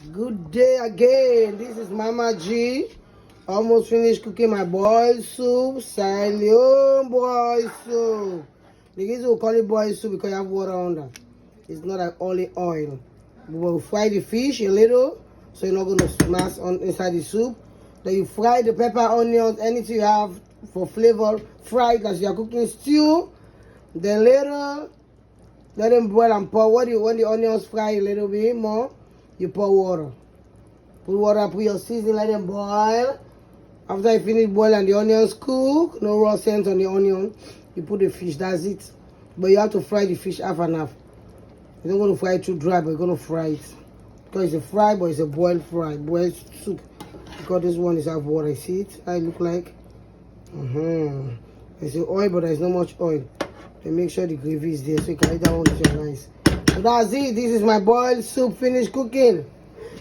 Good day again. This is Mama G. Almost finished cooking my boiled soup. Leone boiled soup. The reason we call it boiled soup because you have water under. It's not like olive oil. We will fry the fish a little so you're not going to smash on inside the soup. Then you fry the pepper, onions, anything you have for flavor. Fry it as you're cooking stew. Then later, let them boil and pour. When the onions fry a little bit more, you pour water. Put water, put your seasoning, let them boil. After you finish boiling and the onions cook, no raw scent on the onion, you put the fish, that's it. But you have to fry the fish half and half. You're not going to fry it too dry, but you're going to fry it. Because it's a fry, but it's a boiled fry, boiled soup. Because this one is half water, see it? How it look like? There's oil, but there's not much oil. Then make sure the gravy is there, so you can eat that one with your rice. So that's it. This is my boiled soup finished cooking.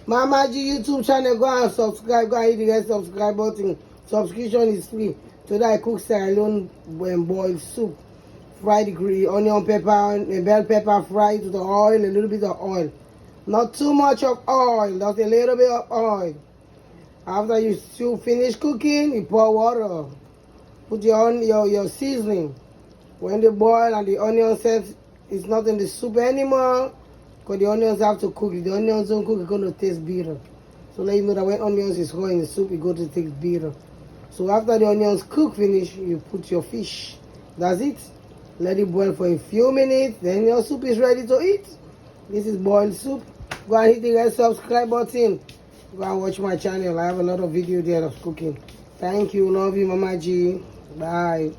Mama G YouTube channel, go and subscribe. Go and hit the red subscribe button. Subscription is free. Today I cook Leone boiled soup. Fry the onion, pepper, and bell pepper. Fry it with the oil, a little bit of oil. Not too much of oil, just a little bit of oil. After you still finish cooking, you pour water. Put your seasoning. When they boil and the onion set, it's not in the soup anymore. Because the onions have to cook. If the onions don't cook, it's going to taste bitter. So let you know that when onions is raw in the soup, it's going to taste bitter. So after the onions cook finish, you put your fish. That's it. Let it boil for a few minutes. Then your soup is ready to eat. This is boiled soup. Go and hit the red subscribe button. Go and watch my channel. I have a lot of video there of cooking. Thank you. Love you, Mama G. Bye.